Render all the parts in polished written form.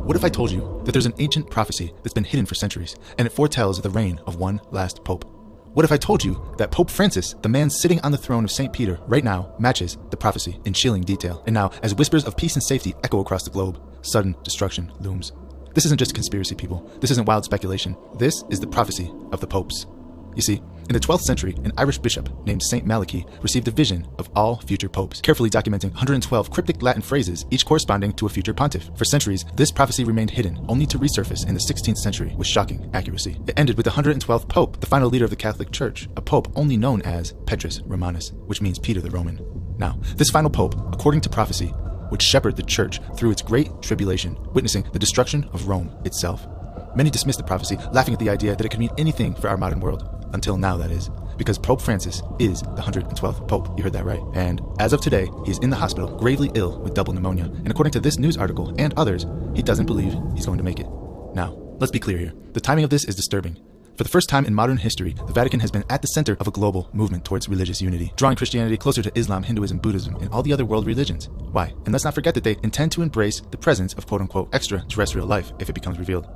What if I told you that there's an ancient prophecy that's been hidden for centuries, and it foretells the reign of one last pope? What if I told you that Pope Francis, the man sitting on the throne of St. Peter right now, matches the prophecy in chilling detail? And now, as whispers of peace and safety echo across the globe, sudden destruction looms. This isn't just conspiracy, people. This isn't wild speculation. This is the prophecy of the popes. You see, in the 12th century, an Irish bishop named St. Malachy received a vision of all future popes, carefully documenting 112 cryptic Latin phrases, each corresponding to a future pontiff. For centuries, this prophecy remained hidden, only to resurface in the 16th century with shocking accuracy. It ended with the 112th pope, the final leader of the Catholic Church, a pope only known as Petrus Romanus, which means Peter the Roman. Now, this final pope, according to prophecy, would shepherd the church through its great tribulation, witnessing the destruction of Rome itself. Many dismissed the prophecy, laughing at the idea that it could mean anything for our modern world. Until now, that is. Because Pope Francis is the 112th Pope. You heard that right. And as of today, he is in the hospital, gravely ill with double pneumonia. And according to this news article and others, he doesn't believe he's going to make it. Now, let's be clear here. The timing of this is disturbing. For the first time in modern history, the Vatican has been at the center of a global movement towards religious unity, drawing Christianity closer to Islam, Hinduism, Buddhism, and all the other world religions. Why? And let's not forget that they intend to embrace the presence of quote-unquote extraterrestrial life if it becomes revealed.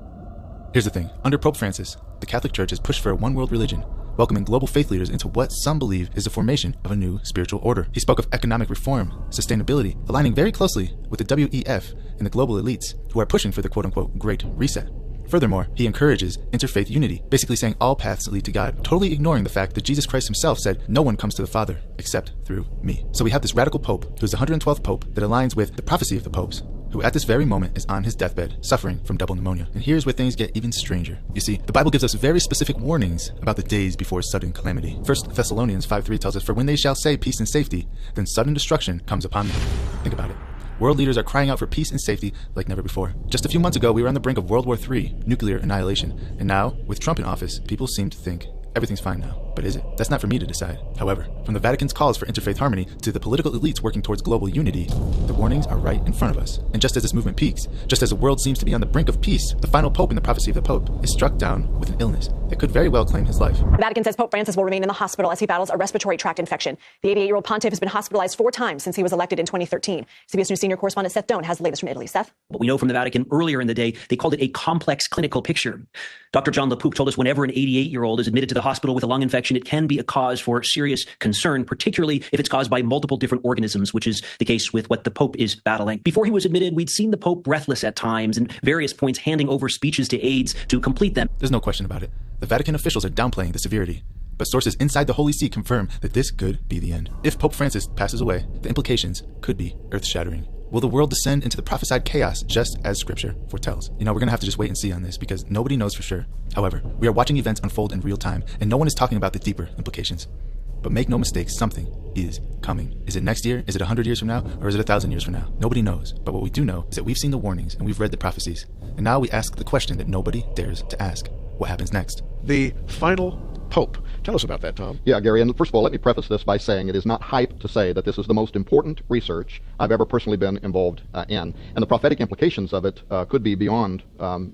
Here's the thing. Under Pope Francis, the Catholic Church has pushed for a one-world religion, welcoming global faith leaders into what some believe is the formation of a new spiritual order. He spoke of economic reform, sustainability, aligning very closely with the WEF and the global elites who are pushing for the quote-unquote Great Reset. Furthermore, he encourages interfaith unity, basically saying all paths lead to God, totally ignoring the fact that Jesus Christ himself said, "No one comes to the Father except through me." So we have this radical pope, who's the 112th pope, that aligns with the prophecy of the popes, who at this very moment is on his deathbed, suffering from double pneumonia. And here's where things get even stranger. You see, the Bible gives us very specific warnings about the days before sudden calamity. 1 Thessalonians 5:3 tells us, "For when they shall say peace and safety, then sudden destruction comes upon them." Think about it. World leaders are crying out for peace and safety like never before. Just a few months ago, we were on the brink of World War III, nuclear annihilation. And now, with Trump in office, people seem to think everything's fine now. But is it? That's not for me to decide. However, from the Vatican's calls for interfaith harmony to the political elites working towards global unity, the warnings are right in front of us. And just as this movement peaks, just as the world seems to be on the brink of peace, the final pope in the prophecy of the pope is struck down with an illness that could very well claim his life. The Vatican says Pope Francis will remain in the hospital as he battles a respiratory tract infection. The 88-year-old pontiff has been hospitalized 4 times since he was elected in 2013. CBS News senior correspondent Seth Doan has the latest from Italy. Seth? What we know from the Vatican earlier in the day, they called it a complex clinical picture. Dr. John LaPoupe told us whenever an 88-year-old is admitted to the hospital with a lung infection, it can be a cause for serious concern, particularly if it's caused by multiple different organisms, which is the case with what the Pope is battling. Before he was admitted, we'd seen the Pope breathless at times and various points handing over speeches to aides to complete them. There's no question about it. The Vatican officials are downplaying the severity, but sources inside the Holy See confirm that this could be the end. If Pope Francis passes away, the implications could be earth-shattering. Will the world descend into the prophesied chaos just as Scripture foretells? You know, we're going to have to just wait and see on this because nobody knows for sure. However, we are watching events unfold in real time, and no one is talking about the deeper implications. But make no mistake, something is coming. Is it next year? Is it 100 years from now? Or is it 1,000 years from now? Nobody knows. But what we do know is that we've seen the warnings and we've read the prophecies. And now we ask the question that nobody dares to ask. What happens next? The final Pope. Tell us about that, Tom. Yeah, Gary, and first of all, let me preface this by saying it is not hype to say that this is the most important research I've ever personally been involved in. And the prophetic implications of it could be beyond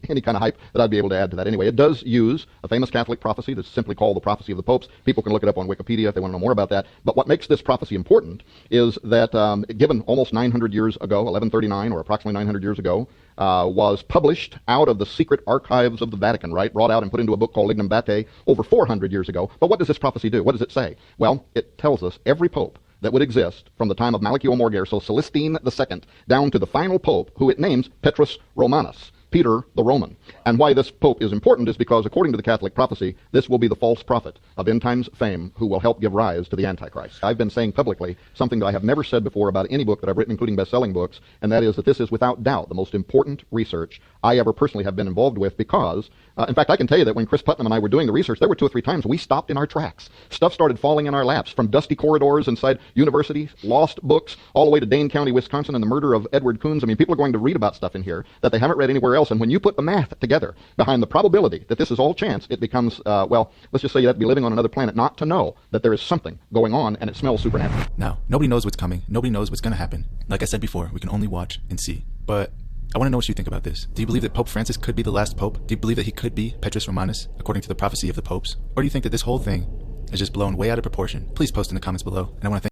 any kind of hype that I'd be able to add to that anyway. It does use a famous Catholic prophecy that's simply called the prophecy of the popes. People can look it up on Wikipedia if they want to know more about that. But what makes this prophecy important is that given almost 900 years ago, 1139 or approximately 900 years ago, was published out of the secret archives of the Vatican, right? Brought out and put into a book called Lignum Vitae over 400 years ago. But what does this prophecy do? What does it say? Well, it tells us every pope that would exist from the time of Malachy O'Morgair, so Celestine II, down to the final pope, who it names Petrus Romanus, Peter the Roman. And why this pope is important is because, according to the Catholic prophecy, this will be the false prophet of end times fame who will help give rise to the Antichrist. I've been saying publicly something that I have never said before about any book that I've written, including best-selling books, and that is that this is without doubt the most important research I ever personally have been involved with because, in fact, I can tell you that when Chris Putnam and I were doing the research, there were 2 or 3 times we stopped in our tracks. Stuff started falling in our laps, from dusty corridors inside universities, lost books, all the way to Dane County, Wisconsin, and the murder of Edward Coons. I mean, people are going to read about stuff in here that they haven't read anywhere else, and when you put the math together behind the probability that this is all chance, it becomes, well, let's just say you have to be living on another planet not to know that there is something going on and it smells supernatural. Now, nobody knows what's coming. Nobody knows what's going to happen. Like I said before, we can only watch and see. But I want to know what you think about this. Do you believe that Pope Francis could be the last pope? Do you believe that he could be Petrus Romanus, according to the prophecy of the popes? Or do you think that this whole thing is just blown way out of proportion? Please post in the comments below. And I want to thank